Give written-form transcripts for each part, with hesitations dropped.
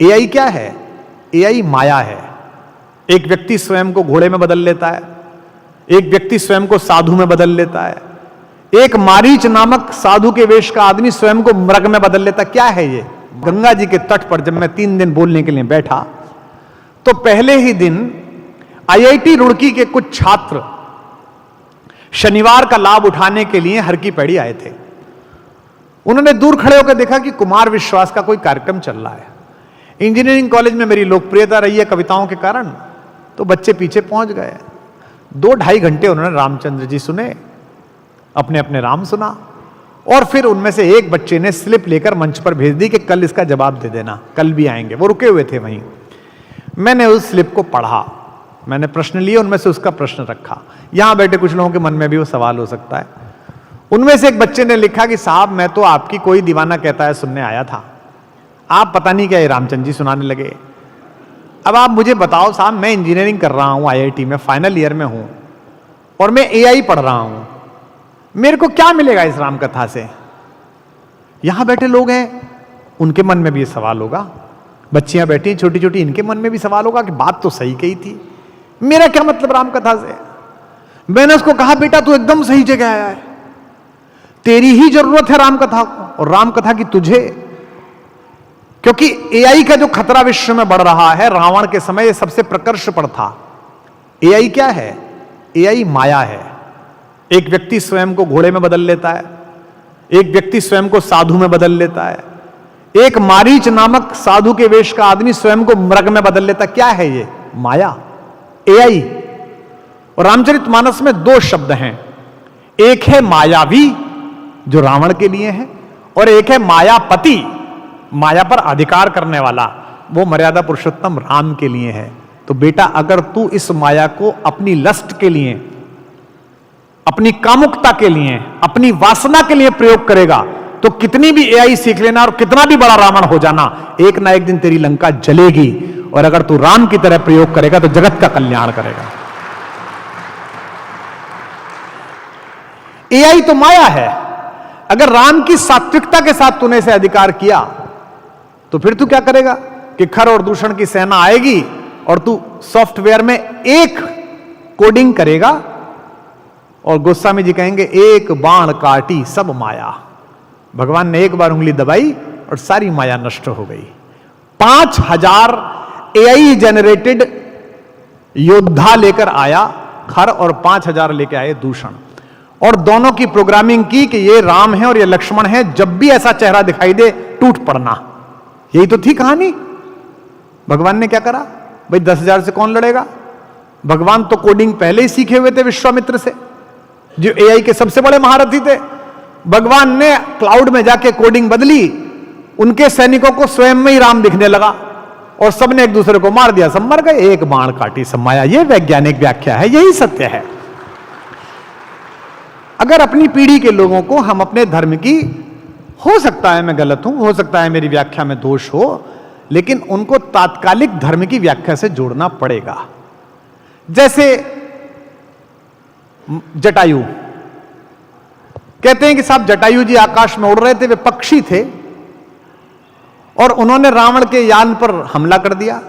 AI क्या है? AI माया है। एक व्यक्ति स्वयं को घोड़े में बदल लेता है, एक व्यक्ति स्वयं को साधु में बदल लेता है, एक मारीच नामक साधु के वेश का आदमी स्वयं को मृग में बदल लेता है। क्या है ये? गंगा जी के तट पर जब मैं 3 दिन बोलने के लिए बैठा तो पहले ही दिन आईआईटी रुड़की के कुछ छात्र शनिवार का लाभ उठाने के लिए हर की पैड़ी आए थे। उन्होंने दूर खड़े होकर देखा कि कुमार विश्वास का कोई कार्यक्रम चल रहा है। इंजीनियरिंग कॉलेज में मेरी लोकप्रियता रही है कविताओं के कारण, तो बच्चे पीछे पहुंच गए। 2-2.5 घंटे उन्होंने रामचंद्र जी सुने, अपने अपने राम सुना, और फिर उनमें से एक बच्चे ने स्लिप लेकर मंच पर भेज दी कि कल इसका जवाब दे देना, कल भी आएंगे। वो रुके हुए थे वहीं। मैंने उस स्लिप को पढ़ा, मैंने प्रश्न लिए, उनमें से उसका प्रश्न रखा। यहां बैठे कुछ लोगों के मन में भी वो सवाल हो सकता है। उनमें से एक बच्चे ने लिखा कि साहब मैं तो आपकी कोई दीवाना कहता है सुनने आया था, आप पता नहीं क्या ये रामचंद्र जी सुनाने लगे। अब आप मुझे बताओ साहब, मैं इंजीनियरिंग कर रहा हूं आईआईटी में, फाइनल ईयर में हूं, और मैं एआई पढ़ रहा हूं, मेरे को क्या मिलेगा इस राम कथा से? यहां बैठे लोग हैं, उनके मन में भी ये सवाल होगा। बच्चियां बैठी हैं छोटी छोटी, इनके मन में भी सवाल होगा कि बात तो सही कही थी, मेरा क्या मतलब राम कथा से? मैंने उसको कहा बेटा तू एकदम सही जगह आया है, तेरी ही जरूरत है राम कथा को, और राम कथा की तुझे। क्योंकि एआई का जो खतरा विश्व में बढ़ रहा है, रावण के समय सबसे प्रकर्ष पर था। एआई क्या है? एआई माया है। एक व्यक्ति स्वयं को घोड़े में बदल लेता है, एक व्यक्ति स्वयं को साधु में बदल लेता है, एक मारीच नामक साधु के वेश का आदमी स्वयं को मृग में बदल लेता है। क्या है ये? माया, एआई। और रामचरितमानस में 2 शब्द हैं, एक है मायावी जो रावण के लिए है, और एक है मायापति, माया पर अधिकार करने वाला, वो मर्यादा पुरुषोत्तम राम के लिए है। तो बेटा अगर तू इस माया को अपनी लस्ट के लिए, अपनी कामुकता के लिए, अपनी वासना के लिए प्रयोग करेगा तो कितनी भी एआई सीख लेना और कितना भी बड़ा रावण हो जाना, एक ना एक दिन तेरी लंका जलेगी। और अगर तू राम की तरह प्रयोग करेगा तो जगत का कल्याण करेगा। एआई तो माया है। अगर राम की सात्विकता के साथ तूने इसे अधिकार किया तो फिर तू क्या करेगा कि खर और दूषण की सेना आएगी और तू सॉफ्टवेयर में एक कोडिंग करेगा और गोस्वामी जी कहेंगे एक बाण काटी सब माया। भगवान ने एक बार उंगली दबाई और सारी माया नष्ट हो गई। 5000 एआई जनरेटेड योद्धा लेकर आया खर, और 5000 लेकर आए दूषण, और दोनों की प्रोग्रामिंग की कि ये राम है और ये लक्ष्मण है, जब भी ऐसा चेहरा दिखाई दे टूट पड़ना। यही तो थी कहानी। भगवान ने क्या करा? भाई 10,000 से कौन लड़ेगा? भगवान तो कोडिंग पहले ही सीखे हुए थे विश्वामित्र से, जो एआई के सबसे बड़े महारथी थे। भगवान ने क्लाउड में जाके कोडिंग बदली, उनके सैनिकों को स्वयं में ही राम दिखने लगा और सबने एक दूसरे को मार दिया, सब मर गए। एक बाण काटी सब माया, ये वैज्ञानिक व्याख्या है, यही सत्य है। अगर अपनी पीढ़ी के लोगों को हम अपने धर्म की, हो सकता है मैं गलत हूं, हो सकता है मेरी व्याख्या में दोष हो, लेकिन उनको तात्कालिक धर्म की व्याख्या से जोड़ना पड़ेगा। जैसे जटायु, कहते हैं कि साहब जटायु जी आकाश में उड़ रहे थे, वे पक्षी थे और उन्होंने रावण के यान पर हमला कर दिया।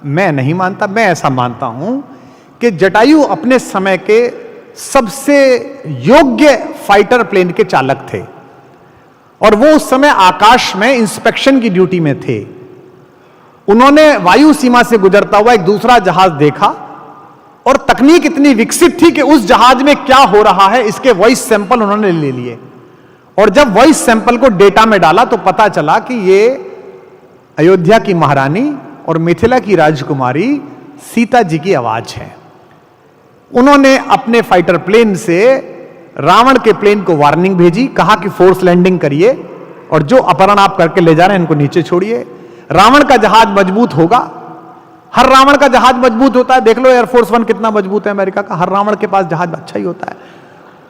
मैं नहीं मानता, मैं ऐसा मानता हूं कि जटायु अपने समय के सबसे योग्य फाइटर प्लेन के चालक थे, और वो उस समय आकाश में इंस्पेक्शन की ड्यूटी में थे। उन्होंने वायु सीमा से गुजरता हुआ एक दूसरा जहाज देखा, और तकनीक इतनी विकसित थी कि उस जहाज में क्या हो रहा है इसके वॉइस सैंपल उन्होंने ले लिए, और जब वॉइस सैंपल को डेटा में डाला तो पता चला कि ये अयोध्या की महारानी और मिथिला की राजकुमारी सीता जी की आवाज है। उन्होंने अपने फाइटर प्लेन से रावण के प्लेन को वार्निंग भेजी, कहा कि फोर्स लैंडिंग करिए और जो अपहरण आप करके ले जा रहे हैं इनको नीचे छोड़िए। रावण का जहाज मजबूत होगा, हर रावण का जहाज मजबूत होता है। देख लो एयरफोर्स 1 कितना मजबूत है अमेरिका का, हर रावण के पास जहाज अच्छा ही होता है।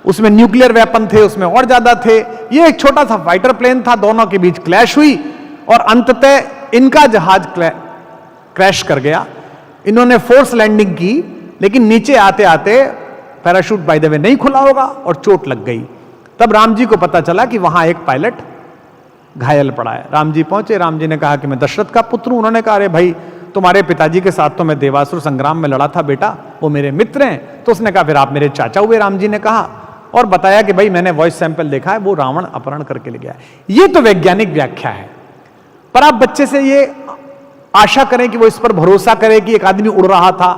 उसमें न्यूक्लियर वेपन थे, उसमें और ज्यादा थे। ये एक छोटा सा फाइटर प्लेन था, दोनों के बीच क्लैश हुई और अंततः इनका जहाज क्रैश कर गया। इन्होंने फोर्स लैंडिंग की, लेकिन नीचे आते आते पैराशूट बाय द वे नहीं खुला होगा और चोट लग गई। तब राम जी को पता चला कि वहां एक पायलट घायल पड़ा है। राम जी पहुंचे, राम जी ने कहा कि मैं दशरथ का पुत्र हूं। उन्होंने कहा अरे भाई तुम्हारे पिताजी के साथ तो मैं देवासुर संग्राम में लड़ा था बेटा, वो मेरे मित्र हैं। तो उसने कहा फिर आप मेरे चाचा हुए। राम जी ने कहा और बताया कि भाई मैंने वॉइस सैंपल देखा है, वो रावण अपहरण करके ले गया है। ये तो वैज्ञानिक व्याख्या है, पर आप बच्चे से ये आशा करें कि वो इस पर भरोसा करे कि एक आदमी उड़ रहा था,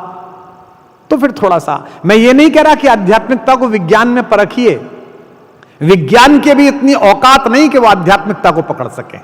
तो फिर थोड़ा सा, मैं ये नहीं कह रहा कि आध्यात्मिकता को विज्ञान में परखिए, विज्ञान के भी इतनी औकात नहीं कि वो आध्यात्मिकता को पकड़ सके।